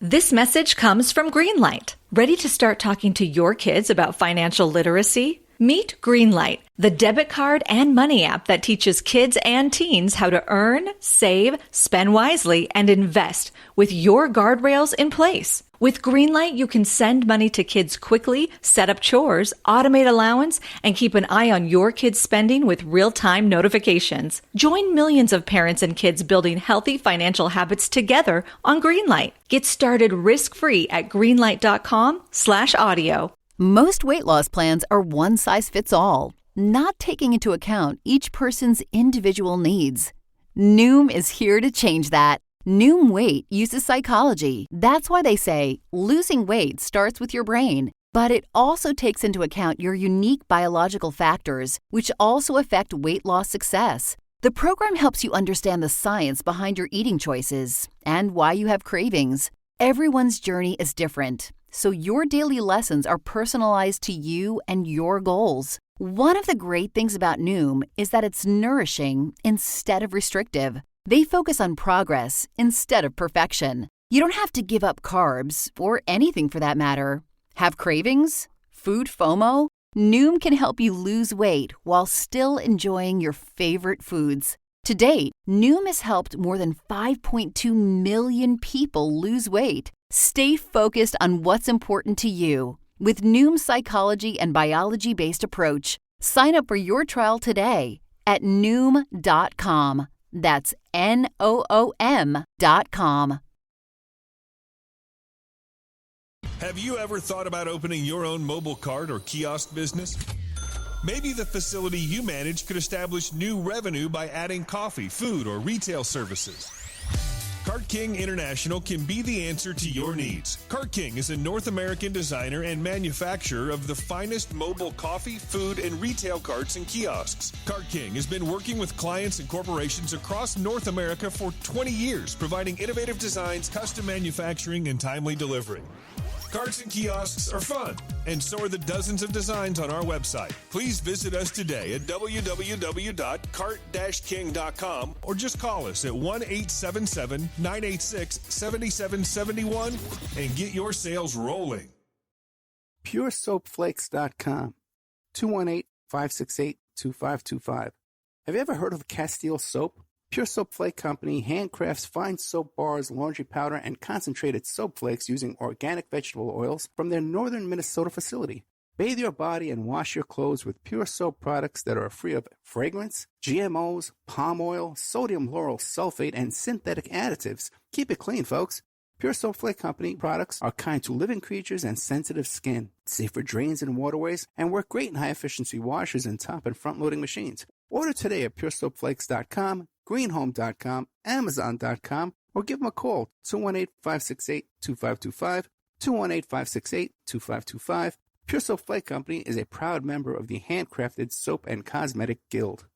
This message comes from Greenlight. Ready to start talking to your kids about financial literacy? Meet Greenlight, the debit card and money app that teaches kids and teens how to earn, save, spend wisely, and invest with your guardrails in place. With Greenlight, you can send money to kids quickly, set up chores, automate allowance, and keep an eye on your kids' spending with real-time notifications. Join millions of parents and kids building healthy financial habits together on Greenlight. Get started risk-free at greenlight.com/audio. Most weight loss plans are one size fits all, not taking into account each person's individual needs. Noom is here to change that. Noom Weight uses psychology. That's why they say losing weight starts with your brain. But it also takes into account your unique biological factors, which also affect weight loss success. The program helps you understand the science behind your eating choices and why you have cravings. Everyone's journey is different, so your daily lessons are personalized to you and your goals. One of the great things about Noom is that it's nourishing instead of restrictive. They focus on progress instead of perfection. You don't have to give up carbs, or anything for that matter. Have cravings? Food FOMO? Noom can help you lose weight while still enjoying your favorite foods. To date, Noom has helped more than 5.2 million people lose weight. Stay focused on what's important to you with Noom's psychology and biology-based approach. Sign up for your trial today at Noom.com. That's Noom.com. Have you ever thought about opening your own mobile cart or kiosk business? Maybe the facility you manage could establish new revenue by adding coffee, food, or retail services. Cart King International can be the answer to your needs. Cart King is a North American designer and manufacturer of the finest mobile coffee, food, and retail carts and kiosks. Cart King has been working with clients and corporations across North America for 20 years, providing innovative designs, custom manufacturing, and timely delivery. Carts and kiosks are fun, and so are the dozens of designs on our website. Please visit us today at www.cart-king.com or just call us at 1-877-986-7771 and get your sales rolling. PureSoapFlakes.com, 218-568-2525. Have you ever heard of Castile Soap? Pure Soap Flake Company handcrafts fine soap bars, laundry powder, and concentrated soap flakes using organic vegetable oils from their northern Minnesota facility. Bathe your body and wash your clothes with Pure Soap products that are free of fragrance, GMOs, palm oil, sodium lauryl sulfate, and synthetic additives. Keep it clean, folks. Pure Soap Flake Company products are kind to living creatures and sensitive skin, safe for drains and waterways, and work great in high-efficiency washers and top and front-loading machines. Order today at PureSoapFlakes.com, greenhome.com, amazon.com, or give them a call, 218-568-2525, 218-568-2525. Pure Soap Flake Company is a proud member of the Handcrafted Soap and Cosmetic Guild.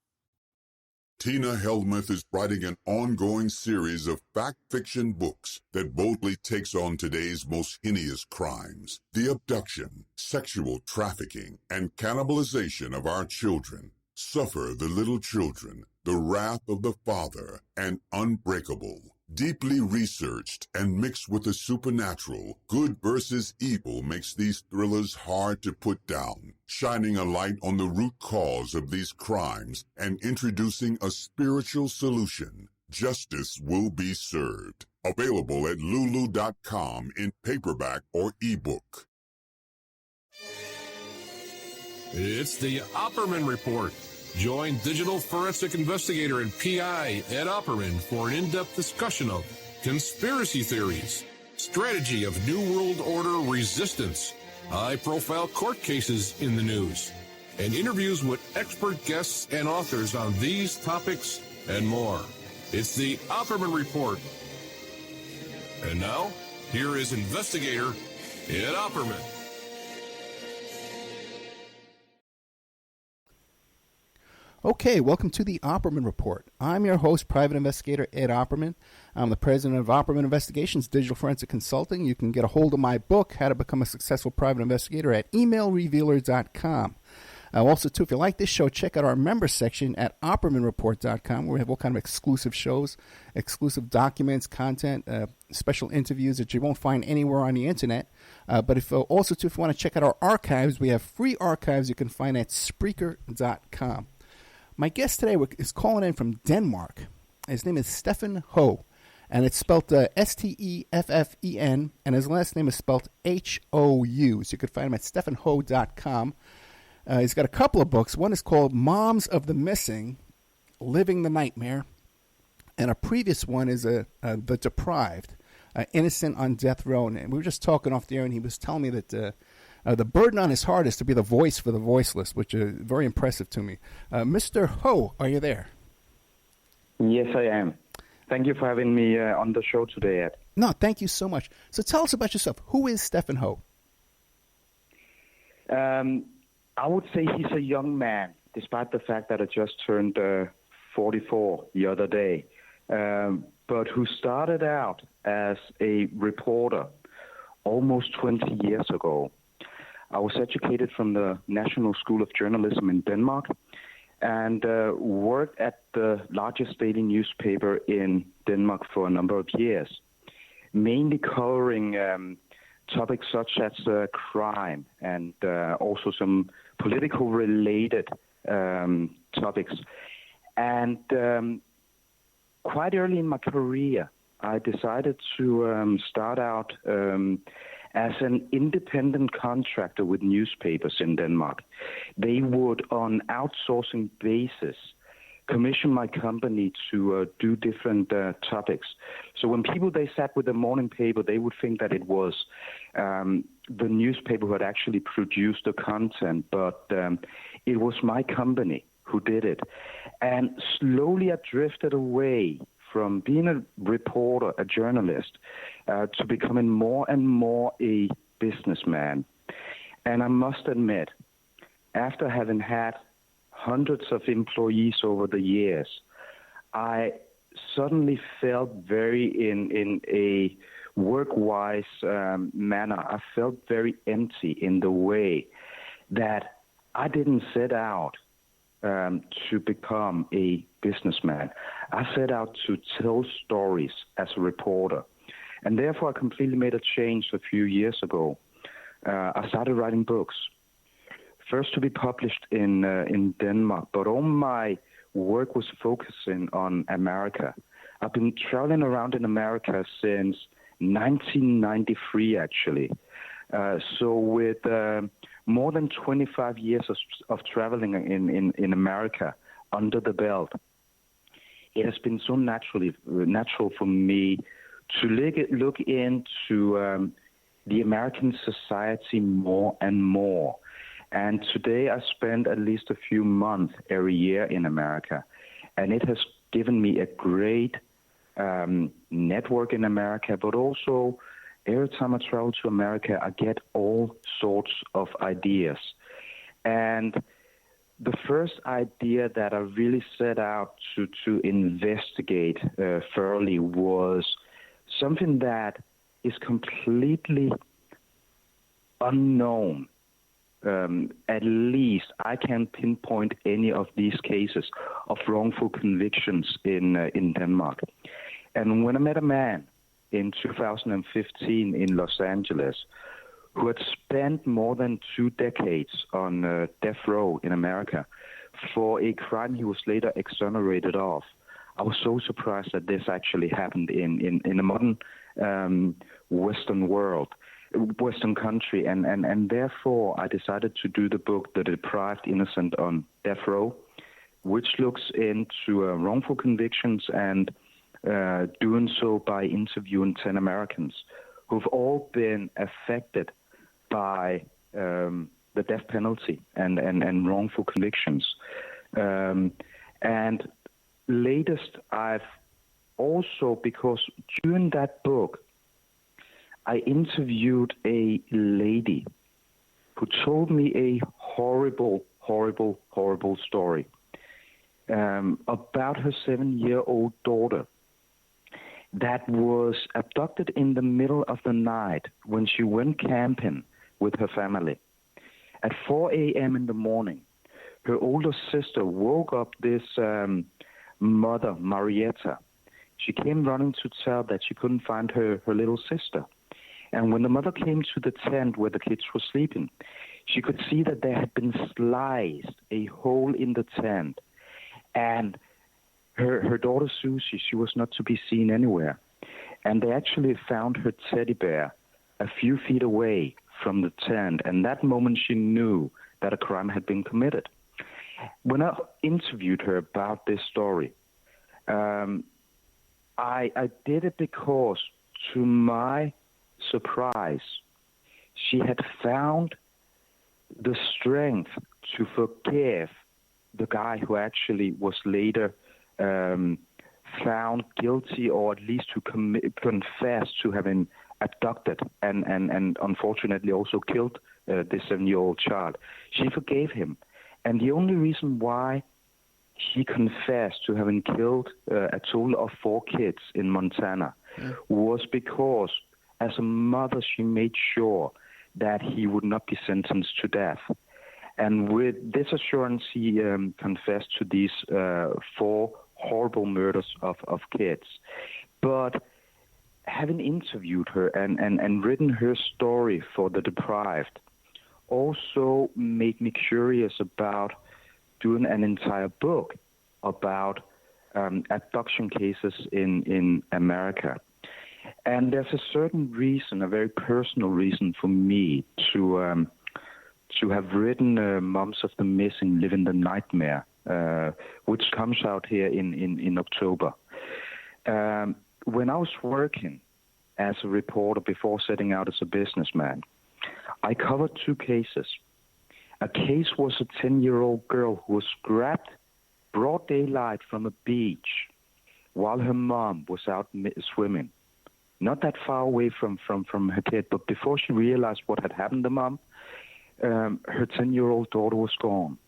Tina Helmuth is writing an ongoing series of fact-fiction books that boldly takes on today's most heinous crimes, the abduction, sexual trafficking, and cannibalization of our children. Suffer the Little Children, The Wrath of the Father, and Unbreakable. Deeply researched and mixed with the supernatural, good versus evil makes these thrillers hard to put down, shining a light on the root cause of these crimes and introducing a spiritual solution. Justice will be served. Available at Lulu.com in paperback or ebook. It's the Opperman Report. Join digital forensic investigator and PI Ed Opperman for an in-depth discussion of conspiracy theories, strategy of New World Order resistance, high-profile court cases in the news, and interviews with expert guests and authors on these topics and more. It's the Opperman Report. And now, here is investigator Ed Opperman. Okay, welcome to the Opperman Report. I'm your host, Private Investigator Ed Opperman. I'm the president of Opperman Investigations, Digital Forensic Consulting. You can get a hold of my book, How to Become a Successful Private Investigator, at emailrevealer.com. Also, too, if you like this show, check out our member section at OppermanReport.com, where we have all kind of exclusive shows, exclusive documents, content, special interviews that you won't find anywhere on the internet. But if also, too, if you want to check out our archives, we have free archives you can find at Spreaker.com. My guest today is calling in from Denmark. His name is Stefan Ho, and it's spelled Steffen, and his last name is spelled Hou. So you can find him at steffanho.com. He's got a couple of books. One is called Moms of the Missing, Living the Nightmare, and a previous one is The Deprived, Innocent on Death Row. And we were just talking off the air, and he was telling me that the burden on his heart is to be the voice for the voiceless, which is very impressive to me. Mr. Ho, are you there? Yes, I am. Thank you for having me on the show today, Ed. No, thank you so much. So tell us about yourself. Who is Stefan Ho? I would say he's a young man, despite the fact that I just turned 44 the other day, but who started out as a reporter almost 20 years ago. I was educated from the National School of Journalism in Denmark and worked at the largest daily newspaper in Denmark for a number of years, mainly covering topics such as crime and also some political-related topics. And quite early in my career, I decided to start out as an independent contractor with newspapers in Denmark. They would, on outsourcing basis, commission my company to do different topics. So when they sat with the morning paper, they would think that it was the newspaper who had actually produced the content, but it was my company who did it. And slowly I drifted away from being a reporter, a journalist, to becoming more and more a businessman. And I must admit, after having had hundreds of employees over the years, I suddenly felt very in a work-wise manner. I felt very empty in the way that I didn't set out to become a businessman. I set out to tell stories as a reporter. And therefore, I completely made a change a few years ago. I started writing books, first to be published in Denmark, but all my work was focusing on America. I've been traveling around in America since 1993, actually. So with more than 25 years of traveling in America under the belt, it has been so natural for me to look into the American society more and more. And today I spend at least a few months every year in America. And it has given me a great network in America, but also every time I travel to America, I get all sorts of ideas. And the first idea that I really set out to investigate thoroughly was something that is completely unknown. At least I can't pinpoint any of these cases of wrongful convictions in Denmark. And when I met a man in 2015 in Los Angeles who had spent more than 2 decades on death row in America for a crime he was later exonerated of, I was so surprised that this actually happened in a modern Western world, Western country, and therefore I decided to do the book, The Deprived, Innocent on Death Row, which looks into wrongful convictions and doing so by interviewing 10 Americans who've all been affected by the death penalty and wrongful convictions. And latest, I've also, because during that book, I interviewed a lady who told me a horrible, horrible, horrible story about her 7-year-old daughter that was abducted in the middle of the night when she went camping with her family. At 4 a.m. in the morning, her older sister woke up this mother, Marietta. She came running to tell that she couldn't find her little sister. And when the mother came to the tent where the kids were sleeping, she could see that there had been sliced a hole in the tent. And her daughter, Susie, she was not to be seen anywhere. And they actually found her teddy bear a few feet away from the tent. And that moment she knew that a crime had been committed. When I interviewed her about this story, I did it because, to my surprise, she had found the strength to forgive the guy who actually was later found guilty, or at least to confess to having abducted and unfortunately also killed this 7-year-old child. She forgave him. And the only reason why she confessed to having killed a total of 4 kids in Montana was because, as a mother, she made sure that he would not be sentenced to death. And with this assurance, he confessed to these 4 horrible murders of kids. But having interviewed her and written her story for The Deprived also made me curious about doing an entire book about abduction cases in America. And there's a certain reason, a very personal reason for me to have written Moms of the Missing, Living the Nightmare, which comes out here in October. When I was working as a reporter before setting out as a businessman, I covered 2 cases. A case was a 10-year-old girl who was grabbed broad daylight from a beach while her mom was out swimming. Not that far away from her kid, but before she realized what had happened to mom, her 10-year-old daughter was gone.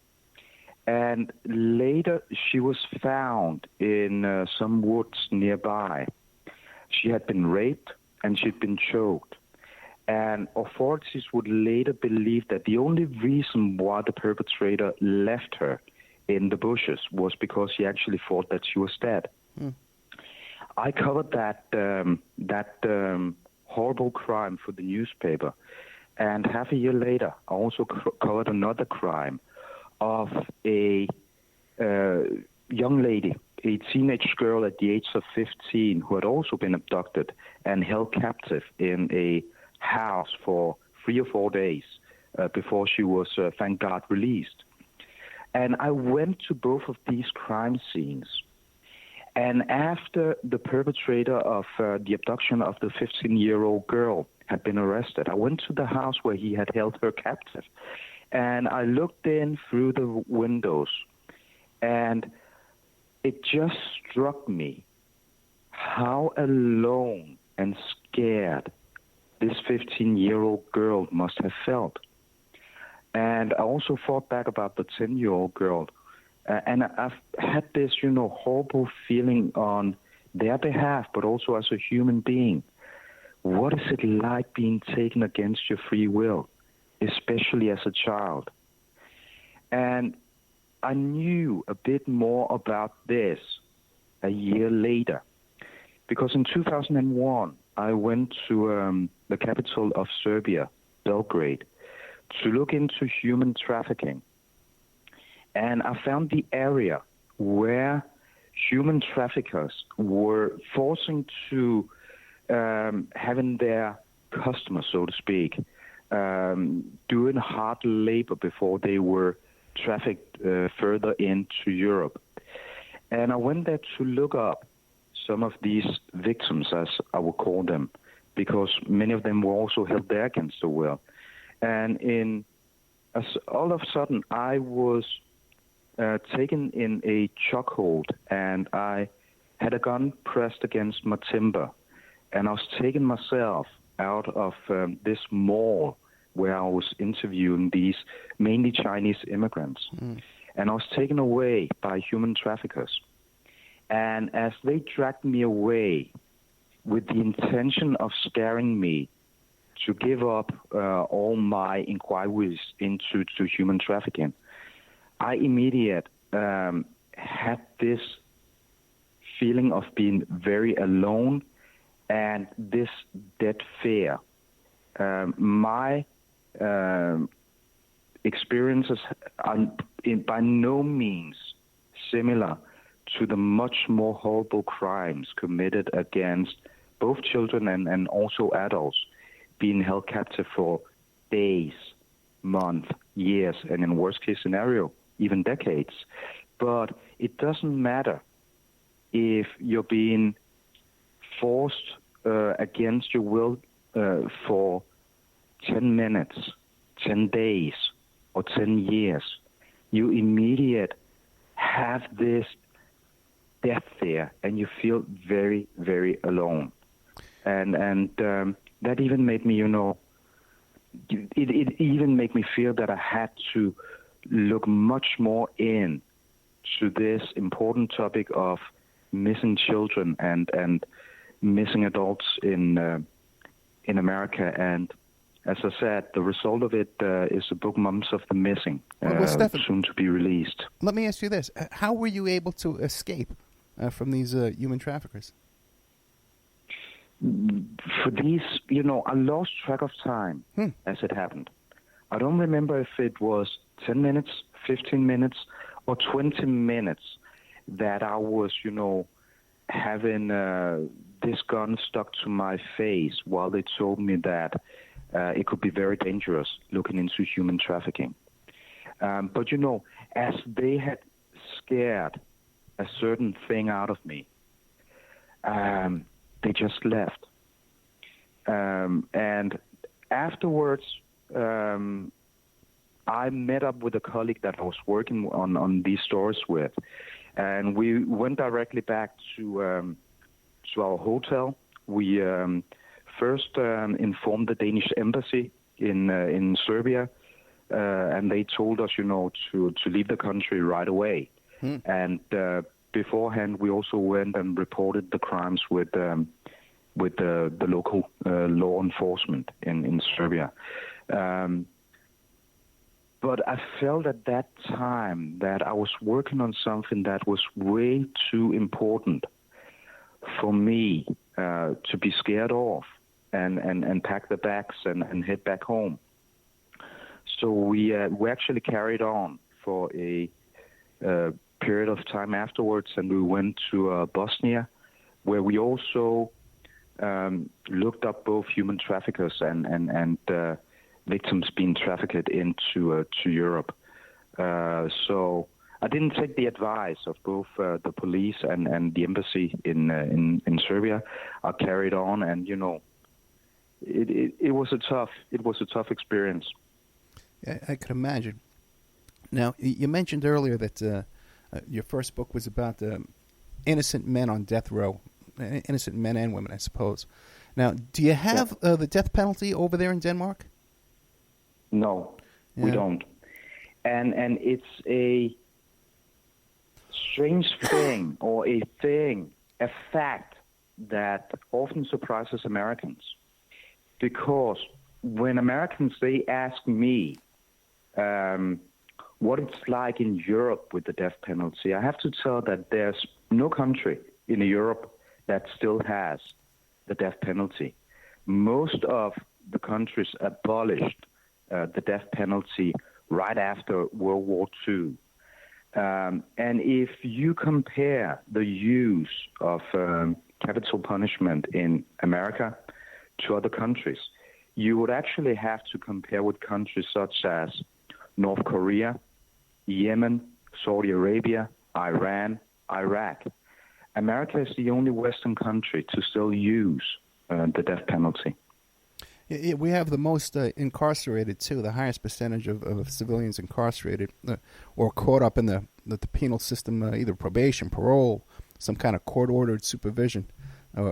And later she was found in some woods nearby. She had been raped and she'd been choked. And authorities would later believe that the only reason why the perpetrator left her in the bushes was because he actually thought that she was dead. I covered that horrible crime for the newspaper. And half a year later, I also covered another crime of a young lady, a teenage girl at the age of 15, who had also been abducted and held captive in a house for 3 or 4 days before she was, thank God, released. And I went to both of these crime scenes. And after the perpetrator of the abduction of the 15-year-old girl had been arrested, I went to the house where he had held her captive. And I looked in through the windows, and it just struck me how alone and scared this 15-year-old girl must have felt. And I also thought back about the 10-year-old girl. And I've had this, horrible feeling on their behalf, but also as a human being. What is it like being taken against your free will, especially as a child? And I knew a bit more about this a year later, because in 2001, I went to the capital of Serbia, Belgrade, to look into human trafficking. And I found the area where human traffickers were forcing to having their customers, so to speak, doing hard labor before they were trafficked further into Europe. And I went there to look up some of these victims, as I would call them, because many of them were also held there against their will. And all of a sudden, I was taken in a chokehold, and I had a gun pressed against my timber, and I was taking myself out of this mall where I was interviewing these mainly Chinese immigrants. And I was taken away by human traffickers. And as they dragged me away with the intention of scaring me to give up all my inquiries into human trafficking, I immediately had this feeling of being very alone and this dead fear. My experiences are by no means similar to the much more horrible crimes committed against both children and also adults, being held captive for days, months, years, and in worst case scenario, even decades. But it doesn't matter if you're being forced against your will for 10 minutes, 10 days, or 10 years. You immediately have this death fear, and you feel very, very alone. And that even made me, it even made me feel that I had to look much more in to this important topic of missing children and missing adults in America. And as I said, the result of it is the book Moms of the Missing, soon to be released. Let me ask you this. How were you able to escape from these human traffickers? For these, I lost track of time as it happened. I don't remember if it was 10 minutes, 15 minutes, or 20 minutes that I was, having this gun stuck to my face while they told me that it could be very dangerous looking into human trafficking. But, as they had scared a certain thing out of me, they just left. And afterwards, I met up with a colleague that I was working on these stories with, and we went directly back to our hotel. We first informed the Danish embassy in Serbia, and they told us, to leave the country right away. And beforehand, we also went and reported the crimes with the local law enforcement in Serbia. But I felt at that time that I was working on something that was way too important for me to be scared of and pack the bags and head back home. So we actually carried on for a period of time afterwards, and we went to Bosnia, where we also looked up both human traffickers and victims being trafficked into Europe. So I didn't take the advice of both the police and the embassy in Serbia. I carried on, and it was a tough experience. Yeah, I could imagine. Now, you mentioned earlier that your first book was about innocent men on death row, innocent men and women, I suppose. Now, do you have the death penalty over there in Denmark? No, we don't. And it's a strange thing, or a fact that often surprises Americans. Because when Americans, they ask me what it's like in Europe with the death penalty, I have to tell that there's no country in Europe that still has the death penalty. Most of the countries abolished the death penalty right after World War II. And if you compare the use of capital punishment in America to other countries, you would actually have to compare with countries such as North Korea, Yemen, Saudi Arabia, Iran, Iraq. America is the only Western country to still use the death penalty. We have the most incarcerated, too, the highest percentage of civilians incarcerated or caught up in the penal system, either probation, parole, some kind of court-ordered supervision,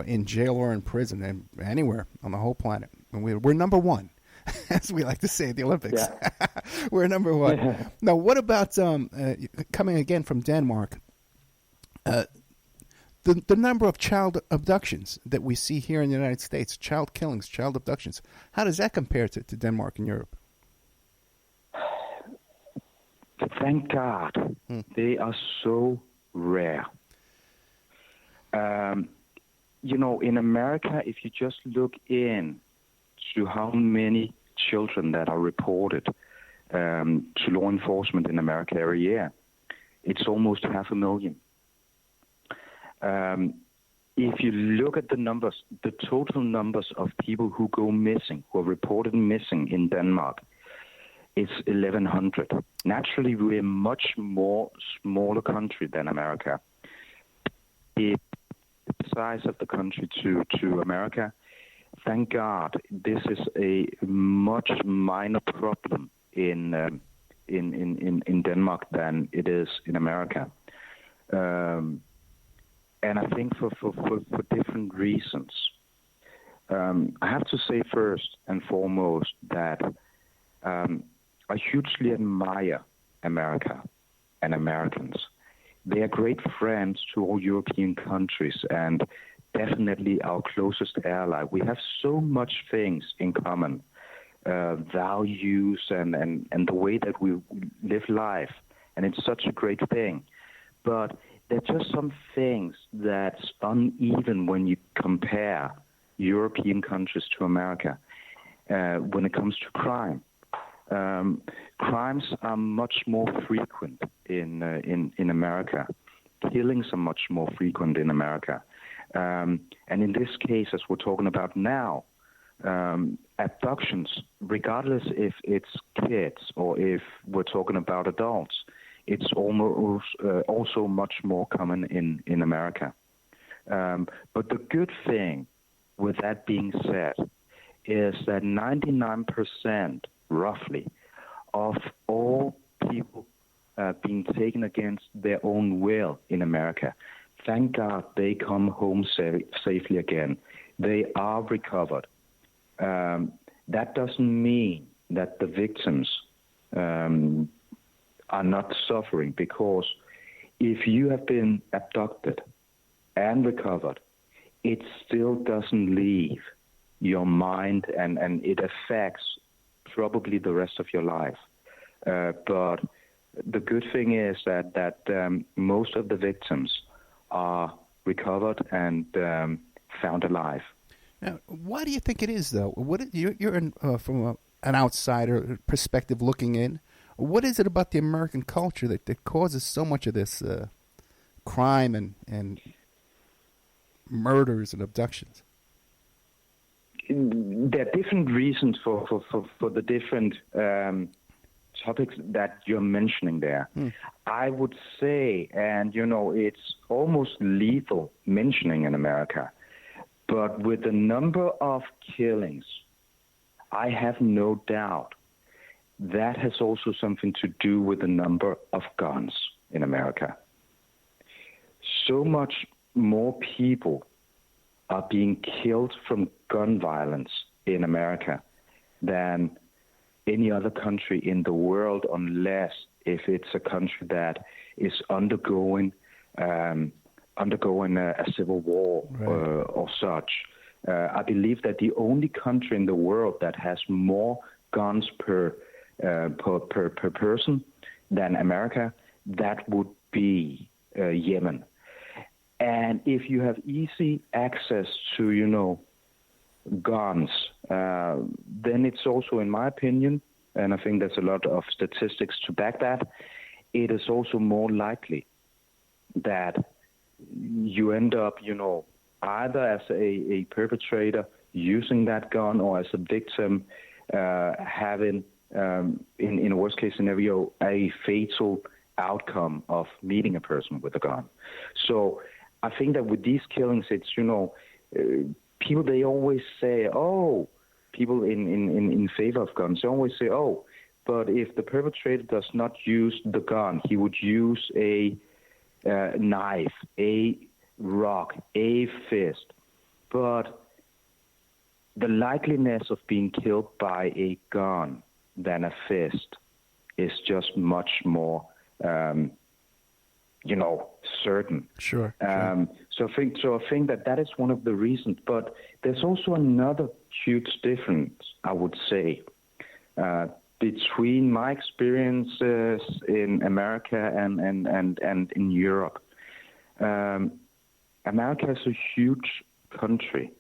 in jail or in prison, and anywhere on the whole planet. And we're number one, as we like to say at the Olympics. Yeah. We're number one. Yeah. Now, what about coming again from Denmark? The number of child abductions that we see here in the United States, child killings, child abductions, how does that compare to Denmark and Europe? thank God, they are so rare. In America, if you just look in to how many children that are reported to law enforcement in America every year, it's almost 500,000. If you look at the numbers, the total numbers of people who go missing, who are reported missing in Denmark, it's 1,100. Naturally, we're a much more smaller country than America. The size of the country to America, thank God, this is a much minor problem in Denmark than it is in America. And I think for different reasons. I have to say first and foremost that I hugely admire America and Americans. They are great friends to all European countries and definitely our closest ally. We have so much things in common, values and the way that we live life, and it's such a great thing. But there are just some things that's uneven when you compare European countries to America when it comes to crime. Crimes are much more frequent in America. Killings are much more frequent in America. And in this case, as we're talking about now, abductions, regardless if it's kids or if we're talking about adults, it's almost also much more common in America. But the good thing with that being said is that 99% roughly of all people being taken against their own will in America, thank God they come home safely again. They are recovered. That doesn't mean that the victims are not suffering, because if you have been abducted and recovered, it still doesn't leave your mind and it affects probably the rest of your life. But the good thing is that most of the victims are recovered and found alive. Now, why do you think it is, though? You're from an outsider perspective looking in. What is it about the American culture that causes so much of this crime and murders and abductions? There are different reasons for the different topics that you're mentioning there. I would say, and it's almost lethal mentioning in America, but with the number of killings, I have no doubt that has also something to do with the number of guns in America. So much more people are being killed from gun violence in America than any other country in the world, unless if it's a country that is undergoing a civil war, right, or such. I believe that the only country in the world that has more guns per person than America, that would be Yemen. And if you have easy access to, guns, then it's also, in my opinion, and I think there's a lot of statistics to back that, it is also more likely that you end up, either as a perpetrator using that gun or as a victim having, in a worst-case scenario, a fatal outcome of meeting a person with a gun. So I think that with these killings, it's, people, they always say, people in favor of guns, they always say, but if the perpetrator does not use the gun, he would use a knife, a rock, a fist. But the likeliness of being killed by a gun than a fist is just much more, certain. Sure. So I think that is one of the reasons. But there's also another huge difference, I would say. between my experiences in America and in Europe. America is a huge country,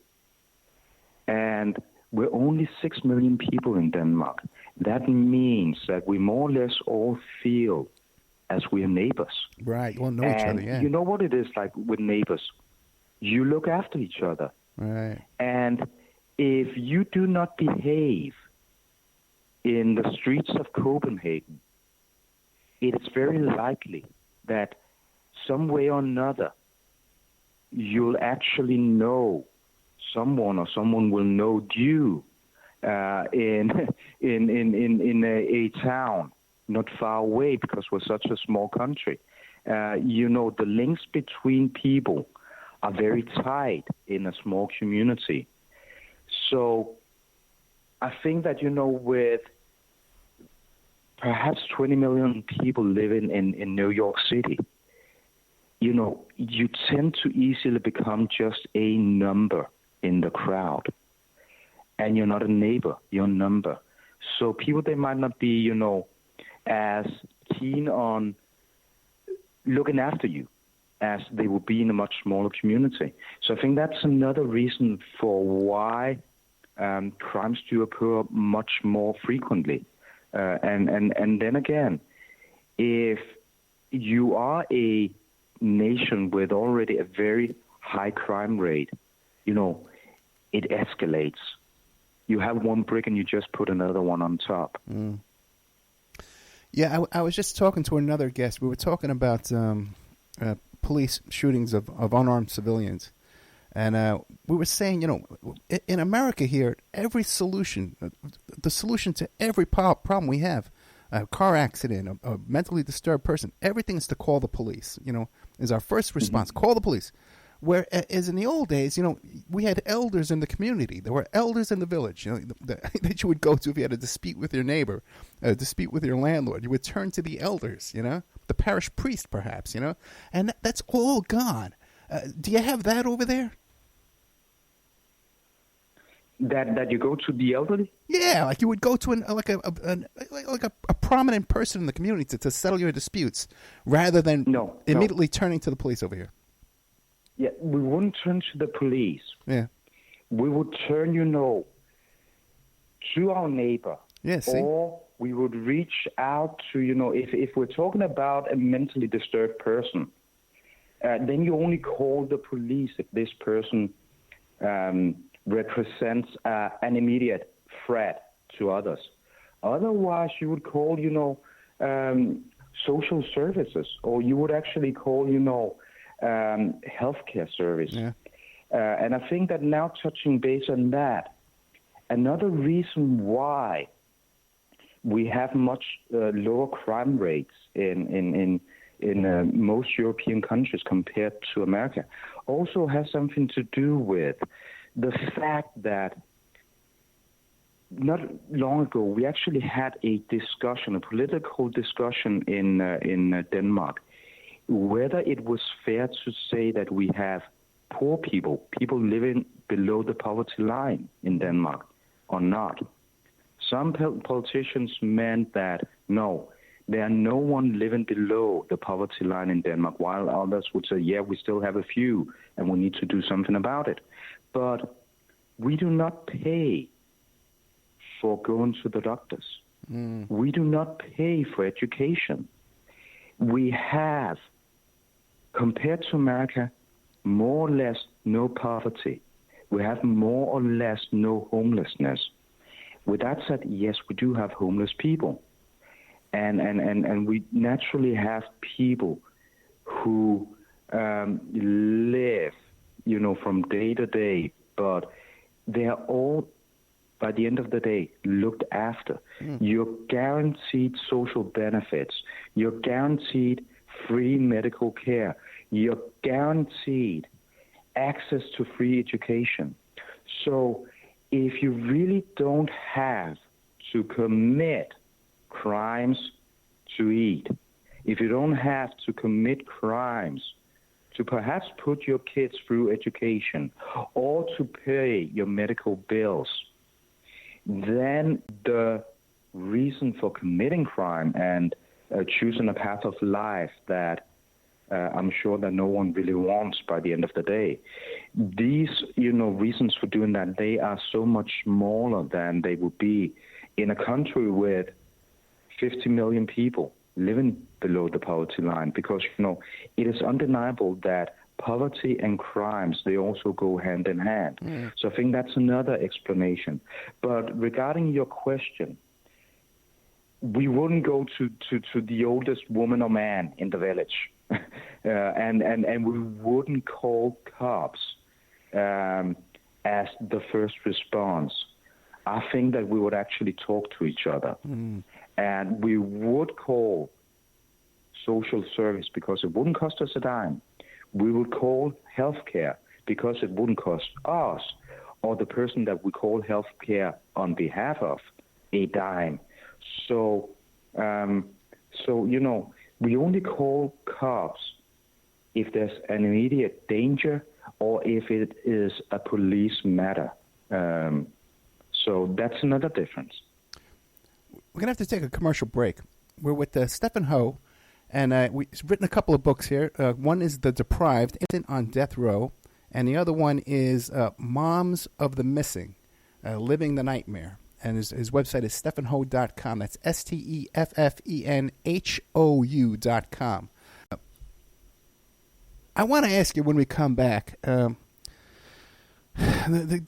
and we're only 6 million people in Denmark. That means that we more or less all feel as we are neighbors. Right, we'll know each other, yeah. You know what it is like with neighbors? You look after each other. Right. And if you do not behave in the streets of Copenhagen, it is very likely that some way or another you'll actually know someone, or someone will know you in a town not far away, because we're such a small country. The links between people are very tight in a small community. So I think that, with perhaps 20 million people living in New York City, you tend to easily become just a number in the crowd. And you're not a neighbor, you're a number. So people, they might not be, as keen on looking after you as they would be in a much smaller community. So I think that's another reason for why crimes do occur much more frequently. And then again, if you are a nation with already a very high crime rate, it escalates. You have one brick and you just put another one on top. Mm. Yeah, I was just talking to another guest. We were talking about police shootings of unarmed civilians. And we were saying, in America here, every solution, the solution to every problem we have, a car accident, a mentally disturbed person, everything is to call the police, is our first response. Mm-hmm. Call the police. Whereas in the old days, we had elders in the community. There were elders in the village, that you would go to if you had a dispute with your neighbor, a dispute with your landlord. You would turn to the elders, the parish priest perhaps, and that's all gone. Do you have that over there? That you go to the elderly? Yeah, like you would go to a prominent person in the community to settle your disputes, rather than immediately turning to the police over here. Yeah, we wouldn't turn to the police. Yeah, we would turn, to our neighbor. Yeah, see? Or we would reach out to, if we're talking about a mentally disturbed person, then you only call the police if this person represents an immediate threat to others. Otherwise, you would call, social services, or you would actually call, healthcare service. Yeah. And I think that now, touching base on that, another reason why we have much lower crime rates in most European countries compared to America also has something to do with the fact that not long ago we actually had a political discussion in Denmark, whether it was fair to say that we have poor people living below the poverty line in Denmark or not. Some politicians meant that, no, there are no one living below the poverty line in Denmark, while others would say, yeah, we still have a few and we need to do something about it. But we do not pay for going to the doctors. Mm. We do not pay for education. We have, compared to America, more or less no poverty. We have more or less no homelessness. With that said, yes, we do have homeless people. And we naturally have people who live, from day to day, but they are all, by the end of the day, looked after. Mm. You're guaranteed social benefits. You're guaranteed free medical care. You're guaranteed access to free education. So if you really don't have to commit crimes to eat, if you don't have to commit crimes to perhaps put your kids through education or to pay your medical bills, then the reason for committing crime and choosing a path of life that I'm sure that no one really wants by the end of the day. These, reasons for doing that, they are so much smaller than they would be in a country with 50 million people living below the poverty line, because, it is undeniable that poverty and crimes, they also go hand in hand. So I think that's another explanation. But regarding your question, we wouldn't go to the oldest woman or man in the village. And we wouldn't call cops as the first response. I think that we would actually talk to each other. And we would call social service because it wouldn't cost us a dime. We would call healthcare because it wouldn't cost us or the person that we call healthcare on behalf of a dime. So, we only call cops if there's an immediate danger or if it is a police matter. So that's another difference. We're going to have to take a commercial break. We're with Stephen Ho, and we've written a couple of books here. One is The Deprived, Innocent on Death Row, and the other one is Moms of the Missing, Living the Nightmare. And his website is stephenho.com. That's STEFFENHOU.com. I want to ask you when we come back, the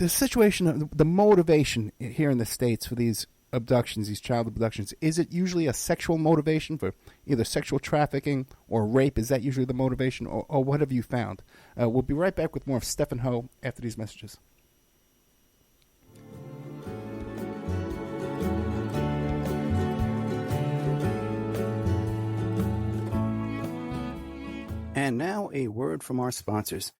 situation, the motivation here in the States for these abductions, these child abductions, is it usually a sexual motivation for either sexual trafficking or rape? Is that usually the motivation, or what have you found? We'll be right back with more of Stephen Ho after these messages. And now a word from our sponsors.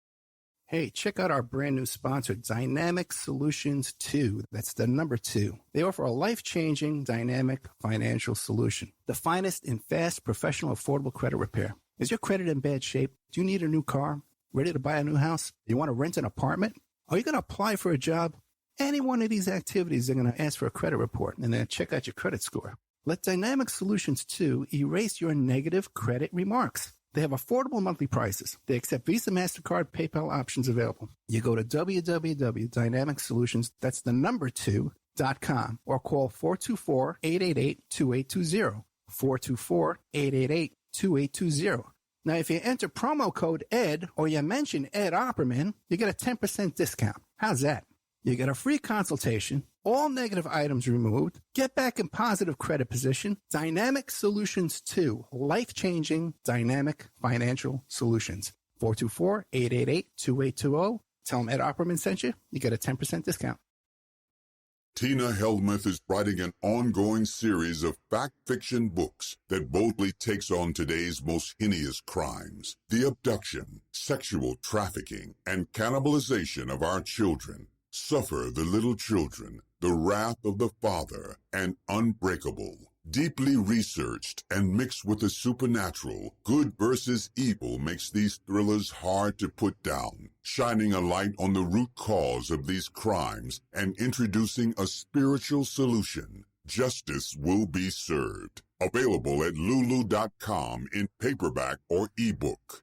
Hey, check out our brand new sponsor, Dynamic Solutions 2. That's the number 2. They offer a life-changing, dynamic financial solution. The finest in fast, professional, affordable credit repair. Is your credit in bad shape? Do you need a new car? Ready to buy a new house? You want to rent an apartment? Are you going to apply for a job? Any one of these activities, they're going to ask for a credit report and then check out your credit score. Let Dynamic Solutions 2 erase your negative credit remarks. They have affordable monthly prices. They accept Visa, MasterCard, PayPal options available. You go to www.dynamicsolutions, that's the number 2.com, or call 424-888-2820. 424-888-2820. Now, if you enter promo code ED or you mention Ed Opperman, you get a 10% discount. How's that? You get a free consultation, all negative items removed, get back in positive credit position. Dynamic Solutions 2, life-changing dynamic financial solutions. 424-888-2820. Tell them Ed Opperman sent you. You get a 10% discount. Tina Helmuth is writing an ongoing series of fact-fiction books that boldly takes on today's most heinous crimes: the abduction, sexual trafficking, and cannibalization of our children. Suffer the Little Children, The Wrath of the Father, and Unbreakable. Deeply researched and mixed with the supernatural, good versus evil makes these thrillers hard to put down, shining a light on the root cause of these crimes and introducing a spiritual solution. Justice will be served. Available at lulu.com in paperback or ebook.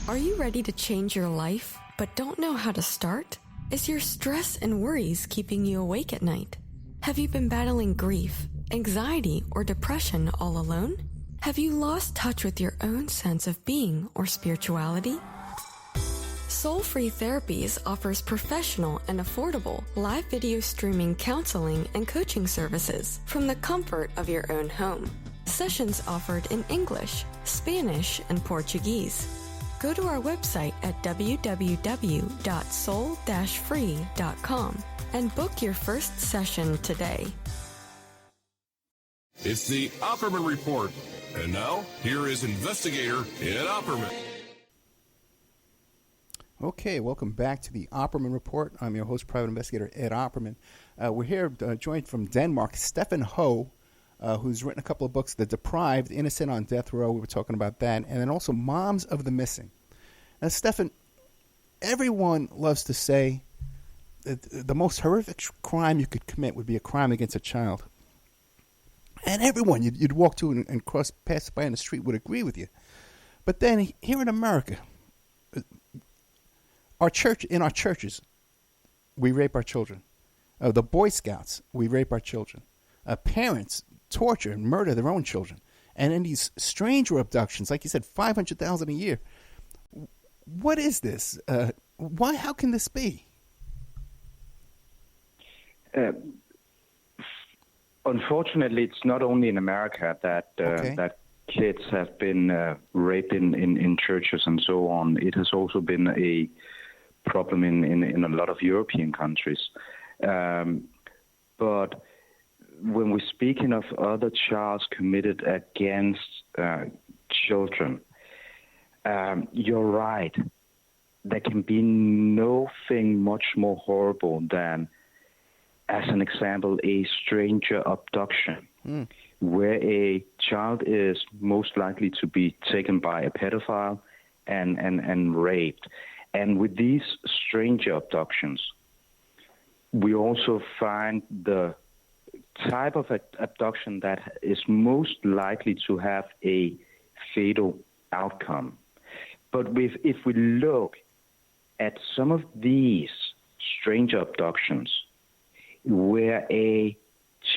Are you ready to change your life, but don't know how to start? Is your stress and worries keeping you awake at night? Have you been battling grief, anxiety, or depression all alone? Have you lost touch with your own sense of being or spirituality? Soul Free Therapies offers professional and affordable live video streaming counseling and coaching services from the comfort of your own home. Sessions offered in English, Spanish, and Portuguese. Go to our website at www.soul-free.com and book your first session today. It's the Opperman Report. And now, here is investigator Ed Opperman. Okay, welcome back to the Opperman Report. I'm your host, Private Investigator Ed Opperman. We're here joined from Denmark, Stephen Ho, who's written a couple of books, The Deprived, Innocent on Death Row. We were talking about that. And then also Moms of the Missing. Now, Stephen, everyone loves to say the most horrific crime you could commit would be a crime against a child. And everyone you'd walk to and pass by in the street would agree with you. But then here in America, in our churches, we rape our children. The Boy Scouts, we rape our children. Parents torture and murder their own children. And in these stranger abductions, like you said, 500,000 a year. What is this? Why? How can this be? Unfortunately, it's not only in America that kids have been raped in churches and so on. It has also been a problem in a lot of European countries. But when we're speaking of other charges committed against children, you're right. There can be nothing much more horrible than, as an example, a stranger abduction, where a child is most likely to be taken by a pedophile and raped. And with these stranger abductions, we also find the type of abduction that is most likely to have a fatal outcome. But if we look at some of these stranger abductions, where a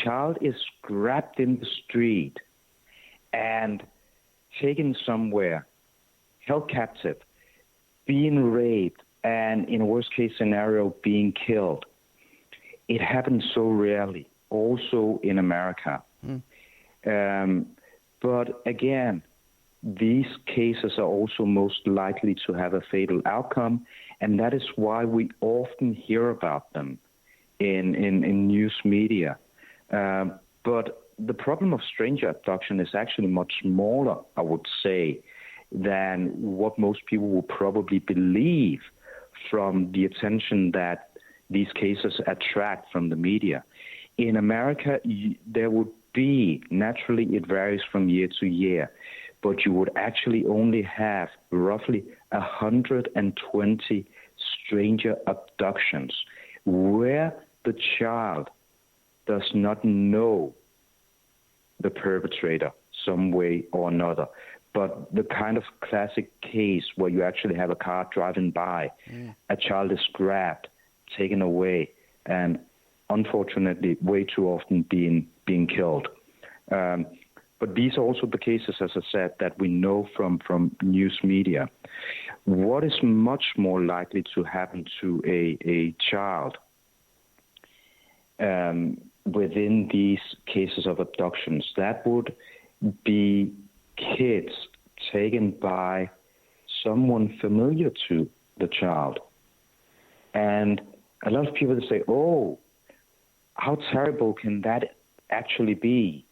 child is grabbed in the street and taken somewhere, held captive, being raped, and in a worst-case scenario, being killed, it happens so rarely, also in America. But again, these cases are also most likely to have a fatal outcome, and that is why we often hear about them in news media. But the problem of stranger abduction is actually much smaller, I would say, than what most people will probably believe from the attention that these cases attract from the media. In America, there would be, naturally it varies from year to year, but you would actually only have roughly 120 stranger abductions where the child does not know the perpetrator some way or another. But the kind of classic case where you actually have a car driving by, a child is grabbed, taken away, and unfortunately way too often being killed. But these are also the cases, as I said, that we know from news media. What is much more likely to happen to a child within these cases of abductions? That would be kids taken by someone familiar to the child. And a lot of people say, oh, how terrible can that actually be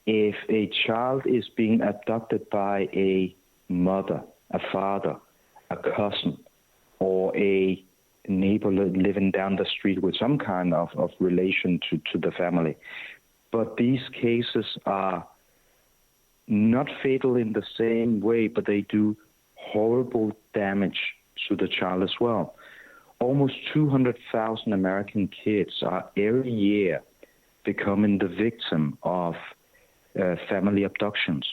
if a child is being abducted by a mother, a father, a cousin, or a neighbor living down the street with some kind of relation to the family. But these cases are not fatal in the same way, but they do horrible damage to the child as well. Almost 200,000 American kids are every year becoming the victim of family abductions,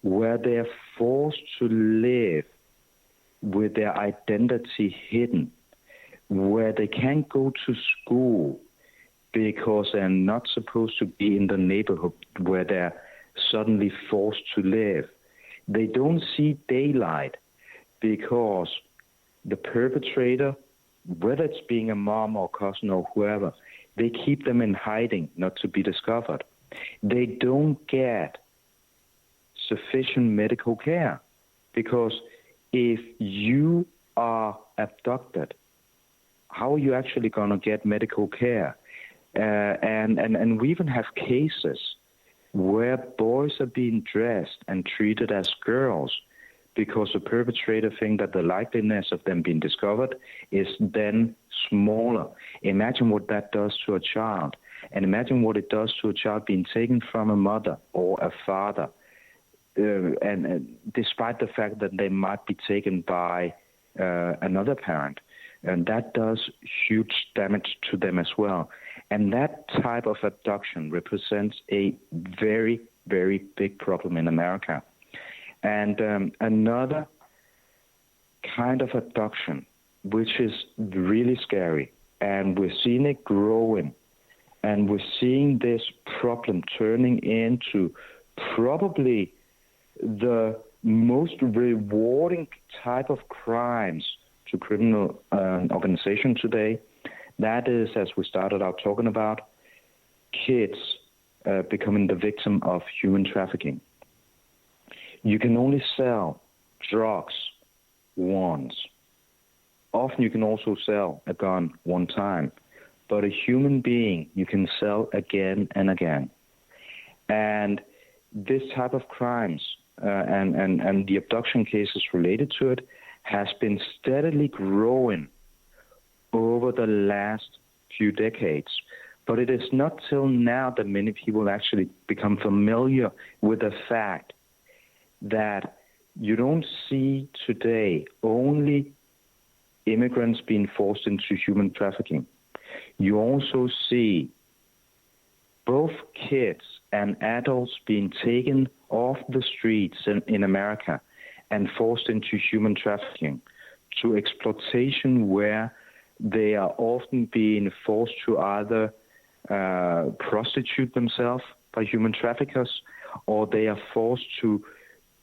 where they're forced to live with their identity hidden, where they can't go to school because they're not supposed to be in the neighborhood where they're suddenly forced to live. They don't see daylight because the perpetrator, whether it's being a mom or cousin or whoever, they keep them in hiding not to be discovered. They don't get sufficient medical care because if you are abducted, how are you actually going to get medical care? And we even have cases where boys are being dressed and treated as girls because the perpetrator thinks that the likeliness of them being discovered is then smaller. Imagine what that does to a child. And imagine what it does to a child being taken from a mother or a father, and despite the fact that they might be taken by another parent. And that does huge damage to them as well. And that type of abduction represents a very, very big problem in America. And another kind of abduction, which is really scary, and we're seeing it growing, and we're seeing this problem turning into probably the most rewarding type of crimes to criminal organization today. That is, as we started out talking about, kids becoming the victim of human trafficking. You can only sell drugs once. Often you can also sell a gun one time, but a human being you can sell again and again. And this type of crimes and the abduction cases related to it has been steadily growing over the last few decades. But it is not till now that many people actually become familiar with the fact that you don't see today only immigrants being forced into human trafficking. You also see both kids and adults being taken off the streets in America and forced into human trafficking, to exploitation where they are often being forced to either prostitute themselves by human traffickers, or they are forced to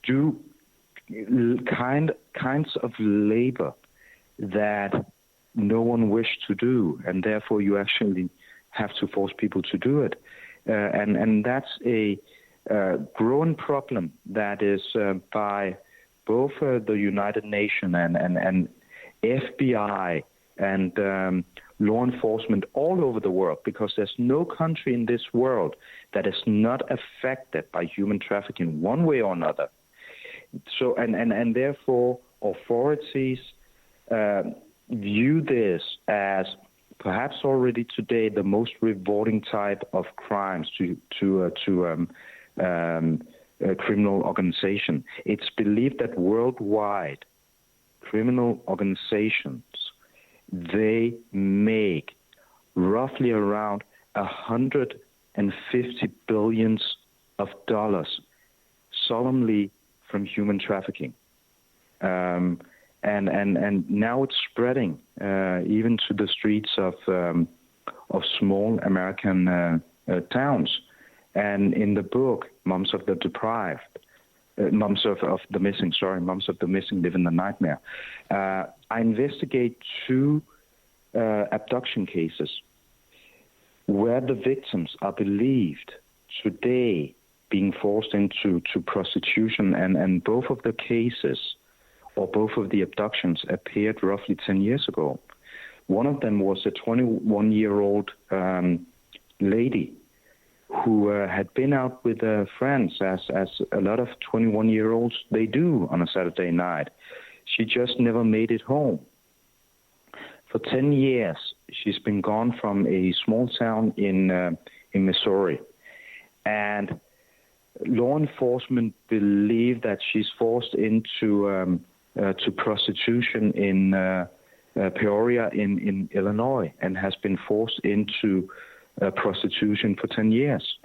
do kinds of labor that no one wished to do, and therefore you actually have to force people to do it. And that's a growing problem that is by both the United Nations and FBI and law enforcement all over the world, because there's no country in this world that is not affected by human trafficking one way or another. So, and therefore, authorities view this as perhaps already today the most rewarding type of crimes to criminal organization. It's believed that worldwide, criminal organizations, they make roughly around $150 billion solemnly from human trafficking. And now it's spreading even to the streets of small American towns. And in the book, Moms of the Deprived, Moms of the Missing Live in the Nightmare, I investigate 2 abduction cases where the victims are believed today being forced into prostitution, and both of the cases, or both of the abductions, appeared roughly 10 years ago. One of them was a 21-year-old lady who had been out with friends, as a lot of 21-year-olds, they do on a Saturday night. She just never made it home. For 10 years, she's been gone from a small town in Missouri. And law enforcement believe that she's forced into to prostitution in Peoria in Illinois, and has been forced into prostitution for 10 years.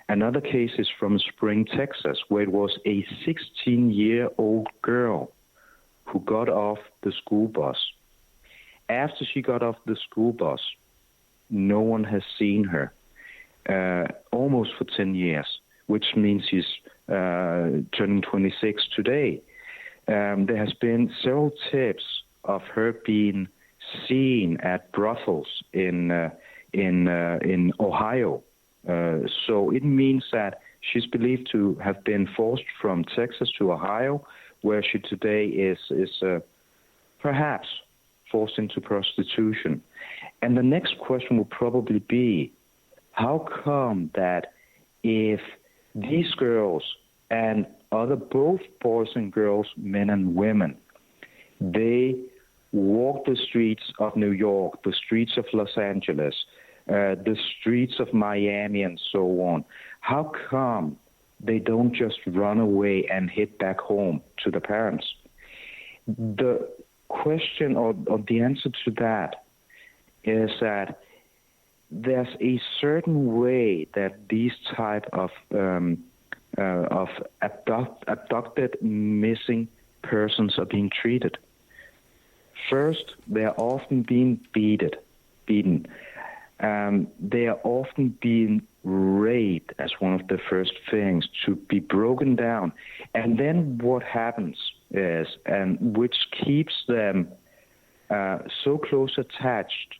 Another case is from Spring, Texas, where it was a 16-year-old girl who got off the school bus. After she got off the school bus, no one has seen her almost for 10 years, which means she's turning 26 today. There has been several tips of her being seen at brothels in Ohio. So it means that she's believed to have been forced from Texas to Ohio, where she today is perhaps forced into prostitution. And the next question will probably be, how come that if these girls and other, both boys and girls, men and women, they walk the streets of New York, the streets of Los Angeles, the streets of Miami, and so on, how come they don't just run away and head back home to the parents? The question or the answer to that is that there's a certain way that these type of abducted missing persons are being treated. First, they are often being beaten. They are often being raped as one of the first things, to be broken down. And then what happens is, and which keeps them so close attached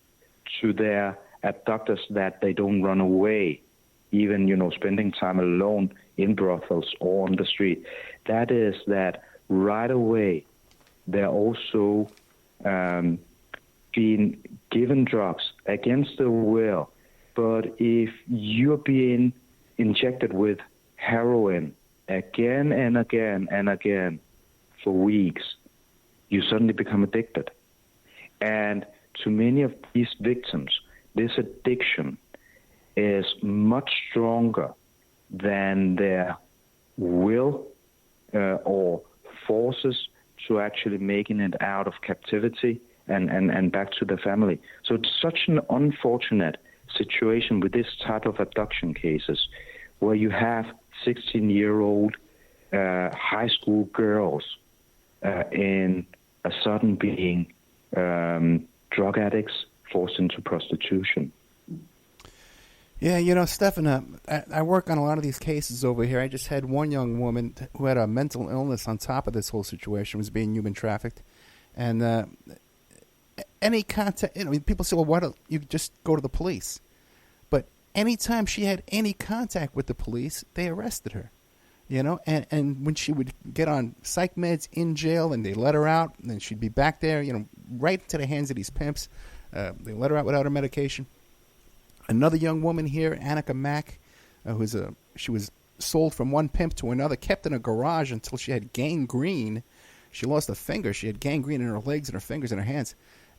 to their abductors that they don't run away, even, spending time alone in brothels or on the street. That is that right away they're also being given drugs against their will. But if you're being injected with heroin again and again and again for weeks, you suddenly become addicted. And to many of these victims, this addiction is much stronger than their will or forces to actually making it out of captivity and back to the family. So it's such an unfortunate situation with this type of abduction cases, where you have 16-year-old high school girls in a sudden being drug addicts forced into prostitution. Yeah, Stefan, I work on a lot of these cases over here. I just had one young woman who had a mental illness on top of this whole situation, was being human trafficked. And any contact, people say, well, why don't you just go to the police? But anytime she had any contact with the police, they arrested her. And when she would get on psych meds in jail and they let her out, and then she'd be back there, right into the hands of these pimps. They let her out without her medication. Another young woman here, Annika Mack, she was sold from one pimp to another, kept in a garage until she had gangrene. She lost a finger. She had gangrene in her legs and her fingers and her hands.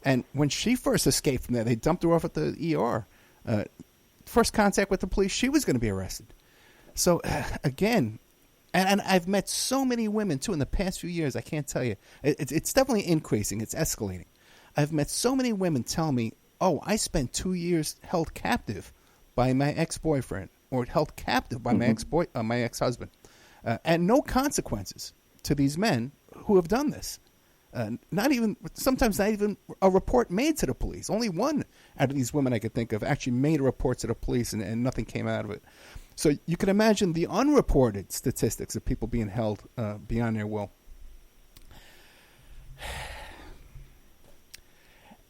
And when she first escaped from there, they dumped her off at the ER. First contact with the police, she was going to be arrested. So, again, and I've met so many women, too, in the past few years, I can't tell you. It's definitely increasing. It's escalating. I've met so many women tell me, oh, I spent 2 years held captive by my ex-boyfriend, or held captive by my ex-husband, and no consequences to these men who have done this. Sometimes not even a report made to the police. Only one out of these women I could think of actually made a report to the police, and nothing came out of it. So you can imagine the unreported statistics of people being held beyond their will.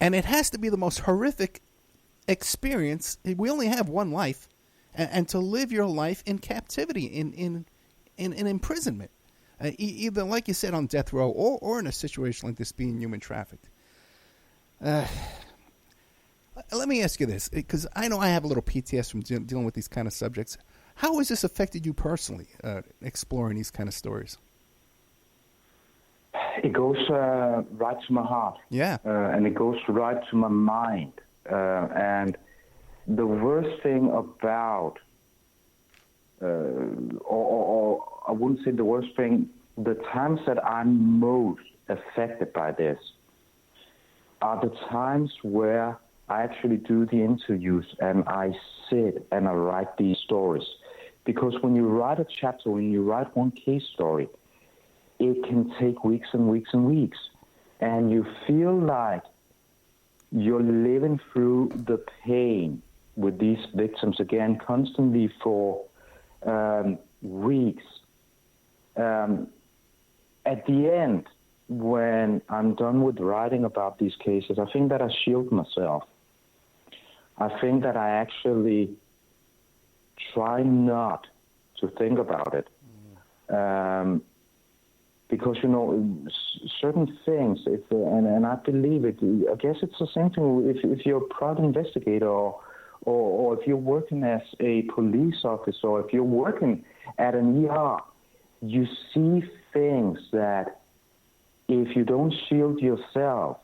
And it has to be the most horrific experience. We only have one life, and to live your life in captivity, in imprisonment, either, like you said, on death row or in a situation like this, being human trafficked. Let me ask you this, because I know I have a little PTSD from dealing with these kind of subjects. How has this affected you personally, exploring these kind of stories? It goes right to my heart. Yeah. And it goes right to my mind. And the worst thing about, or I wouldn't say the worst thing, the times that I'm most affected by this are the times where I actually do the interviews and I sit and I write these stories. Because when you write a chapter, when you write one case story, it can take weeks and weeks and weeks. And you feel like you're living through the pain with these victims again constantly for weeks. At the end, when I'm done with writing about these cases, I think that I shield myself. I think that I actually try not to think about it. Because, certain things, and I believe it, I guess it's the same thing if you're a private investigator or if you're working as a police officer or if you're working at an ER, you see things that if you don't shield yourself,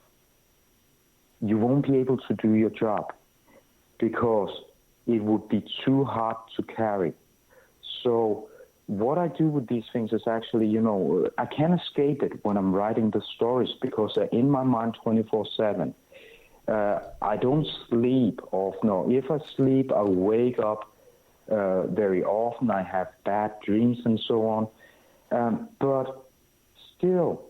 you won't be able to do your job because it would be too hard to carry. So what I do with these things is actually, I can't escape it when I'm writing the stories because they're in my mind 24/7. I don't sleep often. No, if I sleep, I wake up very often. I have bad dreams and so on. But still,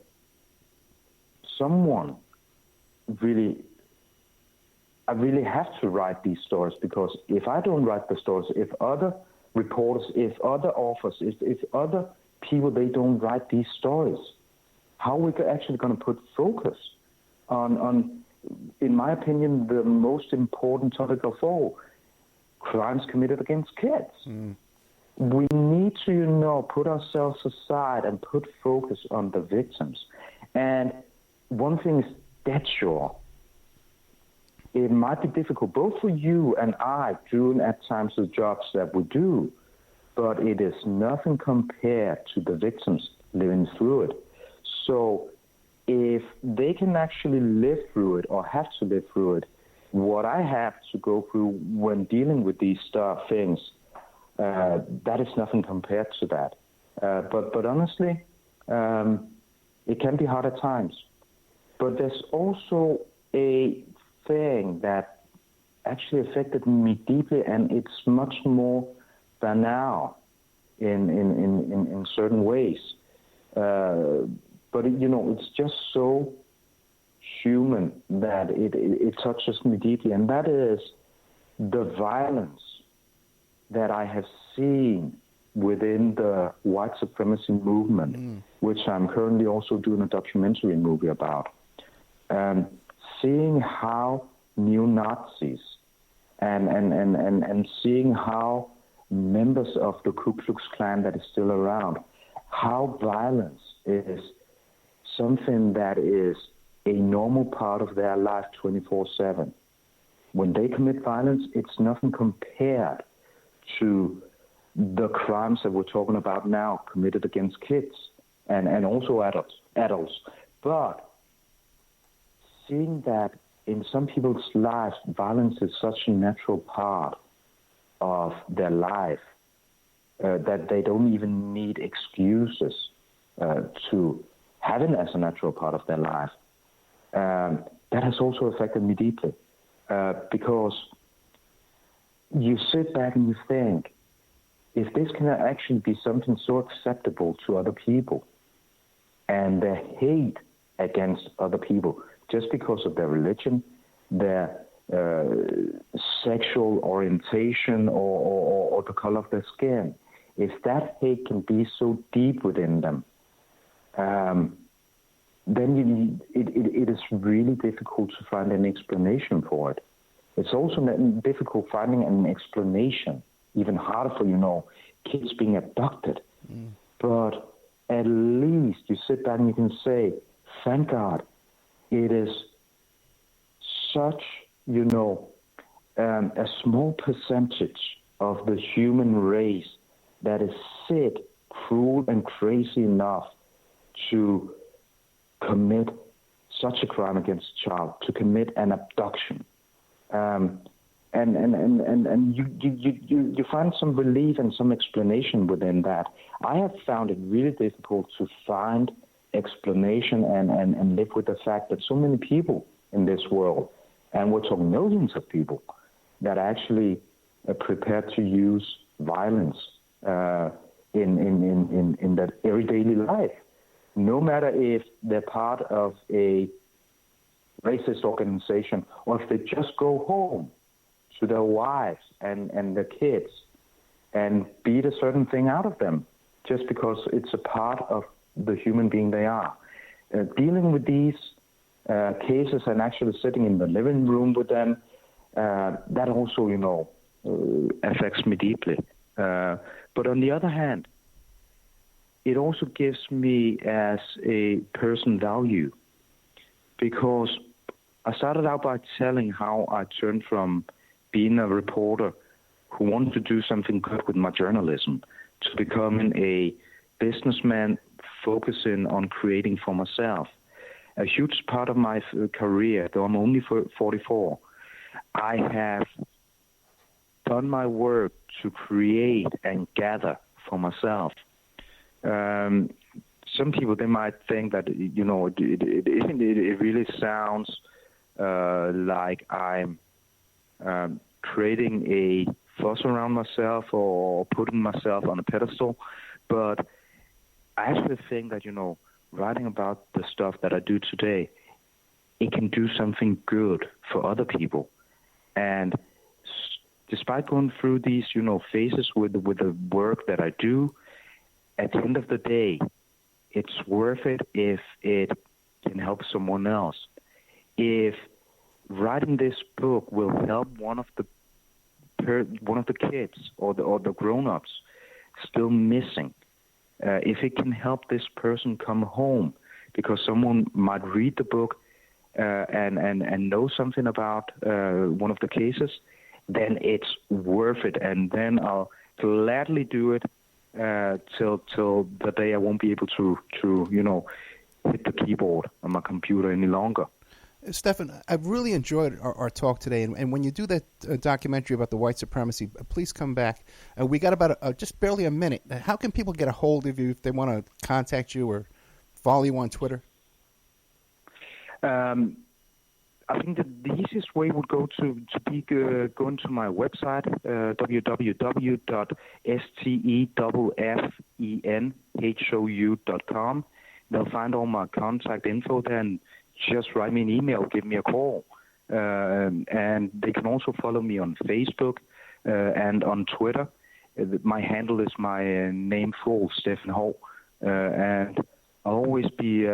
I really have to write these stories, because if I don't write the stories, if other reporters, if other authors, if other people, they don't write these stories, how are we actually going to put focus on, in my opinion, the most important topic of all, crimes committed against kids? We need to, put ourselves aside and put focus on the victims. And one thing is dead sure. It might be difficult both for you and I doing at times the jobs that we do, but it is nothing compared to the victims living through it. So if they can actually live through it or have to live through it, what I have to go through when dealing with these things, that is nothing compared to that. But honestly, it can be hard at times. But there's also a thing that actually affected me deeply, and it's much more banal in certain ways. But it's just so human that it touches me deeply, and that is the violence that I have seen within the white supremacy movement, which I'm currently also doing a documentary movie about. Seeing how neo-Nazis and seeing how members of the Ku Klux Klan that is still around, how violence is something that is a normal part of their life 24/7. When they commit violence, it's nothing compared to the crimes that we're talking about now committed against kids and also adults. But seeing that in some people's lives, violence is such a natural part of their life that they don't even need excuses to have it as a natural part of their life. That has also affected me deeply because you sit back and you think, if this can actually be something so acceptable to other people, and their hate against other people just because of their religion, their sexual orientation, or the color of their skin, if that hate can be so deep within them, then it is really difficult to find an explanation for it. It's also difficult finding an explanation, even harder for, kids being abducted. But at least you sit back and you can say, thank God, it is such, a small percentage of the human race that is sick, cruel, and crazy enough to commit such a crime against a child, to commit an abduction. And you find some relief and some explanation within that. I have found it really difficult to find explanation and live with the fact that so many people in this world, and we're talking millions of people, that actually are prepared to use violence in their everyday life, no matter if they're part of a racist organization or if they just go home to their wives and their kids and beat a certain thing out of them just because it's a part of the human being they are. Dealing with these cases and actually sitting in the living room with them, that also, affects me deeply. But on the other hand, it also gives me as a person value, because I started out by telling how I turned from being a reporter who wanted to do something good with my journalism to becoming a businessman focusing on creating for myself. A huge part of my career, though I'm only 44, I have done my work to create and gather for myself. Some people, they might think that, it really sounds like I'm creating a fuss around myself or putting myself on a pedestal. But I actually think that, writing about the stuff that I do today, it can do something good for other people. And despite going through these, phases with the work that I do, at the end of the day, it's worth it if it can help someone else. If writing this book will help one of the kids or the grown-ups still missing, if it can help this person come home because someone might read the book and know something about one of the cases, then it's worth it. And then I'll gladly do it till the day I won't be able to hit the keyboard on my computer any longer. Stefan, I've really enjoyed our talk today, and when you do that documentary about the white supremacy, please come back. We got about just barely a minute. How can people get a hold of you if they want to contact you or follow you on Twitter? I think the easiest way would go to be going to my website, www.steffenhou.com. They'll find all my contact info there, and just write me an email, give me a call. And they can also follow me on Facebook and on Twitter. My handle is my name full, Stefan Hou. And I'll always be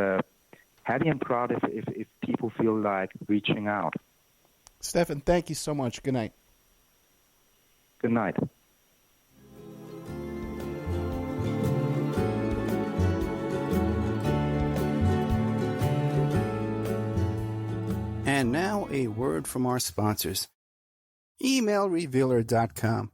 happy and proud if people feel like reaching out. Stefan, thank you so much. Good night. Good night. And now a word from our sponsors. EmailRevealer.com.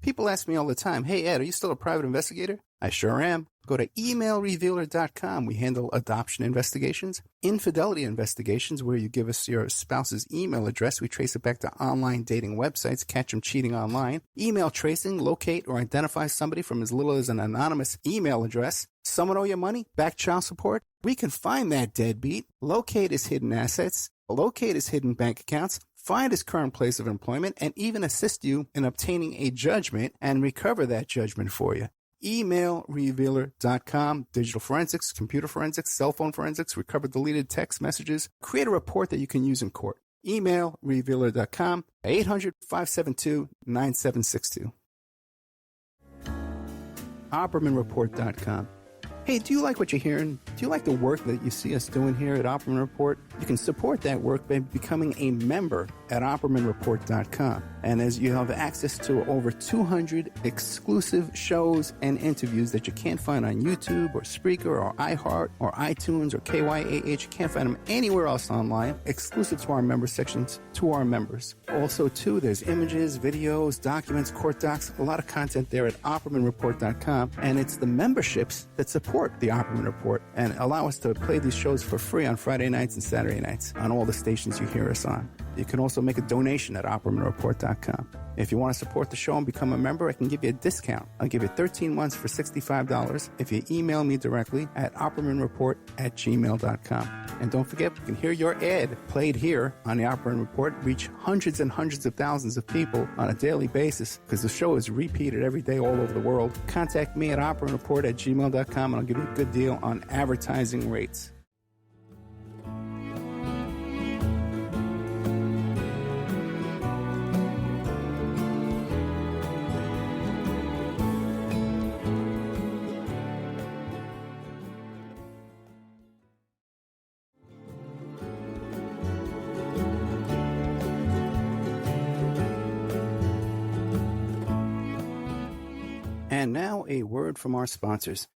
People ask me all the time, hey, Ed, are you still a private investigator? I sure am. Go to EmailRevealer.com. We handle adoption investigations, infidelity investigations, where you give us your spouse's email address. We trace it back to online dating websites, catch them cheating online. Email tracing, locate or identify somebody from as little as an anonymous email address. Someone owe you money? Back child support? We can find that deadbeat. Locate his hidden assets. Locate his hidden bank accounts. Find his current place of employment and even assist you in obtaining a judgment and recover that judgment for you. EmailRevealer.com. Digital forensics, computer forensics, cell phone forensics, recover deleted text messages. Create a report that you can use in court. EmailRevealer.com. 800-572-9762. OppermanReport.com. Hey, do you like what you're hearing? Do you like the work that you see us doing here at Opperman Report? You can support that work by becoming a member at OppermanReport.com. And as you have access to over 200 exclusive shows and interviews that you can't find on YouTube or Spreaker or iHeart or iTunes or KYAH. You can't find them anywhere else online, exclusive to our member sections, to our members. Also, too, there's images, videos, documents, court docs, a lot of content there at OppermanReport.com. And it's the memberships that support the Opperman Report and allow us to play these shows for free on Friday nights and Saturday nights on all the stations you hear us on. You can also make a donation at OppermanReport.com. If you want to support the show and become a member, I can give you a discount. I'll give you 13 months for $65 if you email me directly at OppermanReport@gmail.com. And don't forget, you can hear your ad played here on the Opperman Report, reach hundreds and hundreds of thousands of people on a daily basis because the show is repeated every day all over the world. Contact me at OppermanReport@gmail.com and I'll give you a good deal on advertising rates. And now a word from our sponsors.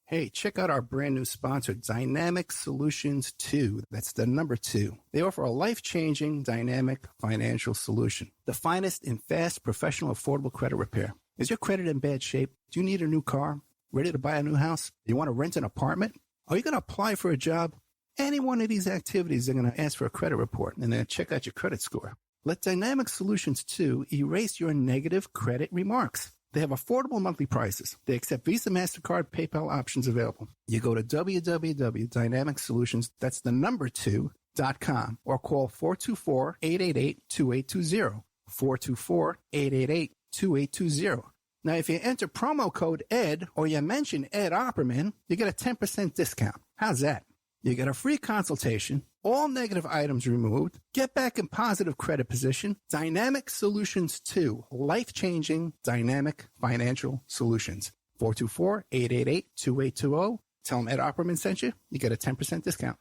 Hey, check out our brand new sponsor, Dynamic Solutions 2. That's the number 2. They offer a life-changing, dynamic financial solution. The finest in fast, professional, affordable credit repair. Is your credit in bad shape? Do you need a new car? Ready to buy a new house? You want to rent an apartment? Are you going to apply for a job? Any one of these activities, they're going to ask for a credit report and then check out your credit score. Let Dynamic Solutions 2 erase your negative credit remarks. They have affordable monthly prices. They accept Visa, MasterCard, PayPal options available. You go to www.dynamicsolutions, that's the number 2.com, or call 424-888-2820. 424-888-2820. Now, if you enter promo code ED or you mention Ed Opperman, you get a 10% discount. How's that? You get a free consultation, all negative items removed, get back in positive credit position. Dynamic Solutions 2, life-changing dynamic financial solutions. 424-888-2820. Tell them Ed Opperman sent you. You get a 10% discount.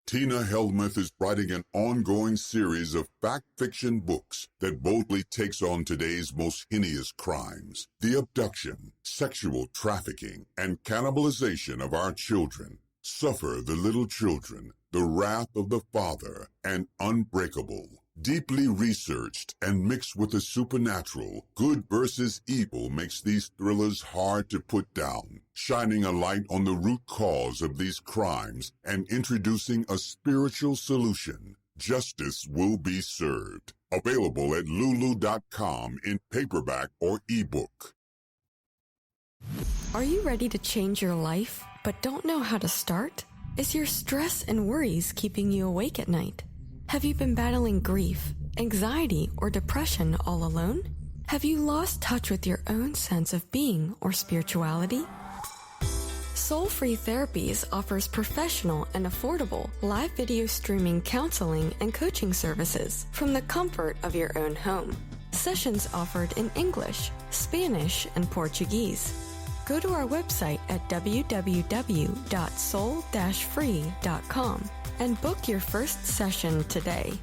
Tina Helmuth is writing an ongoing series of fact-fiction books that boldly takes on today's most heinous crimes, the abduction, sexual trafficking, and cannibalization of our children. Suffer the Little Children, The Wrath of the Father, and Unbreakable. Deeply researched and mixed with the supernatural, good versus evil makes these thrillers hard to put down, shining a light on the root cause of these crimes and introducing a spiritual solution. Justice will be served. Available at Lulu.com in paperback or ebook. Are you ready to change your life, but don't know how to start? Is your stress and worries keeping you awake at night? Have you been battling grief, anxiety, or depression all alone? Have you lost touch with your own sense of being or spirituality? Soul Free Therapies offers professional and affordable live video streaming counseling and coaching services from the comfort of your own home. Sessions offered in English, Spanish, and Portuguese. Go to our website at www.soul-free.com and book your first session today.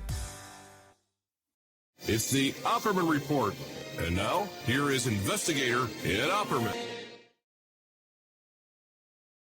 It's the Opperman Report. And now, here is investigator Ed Opperman.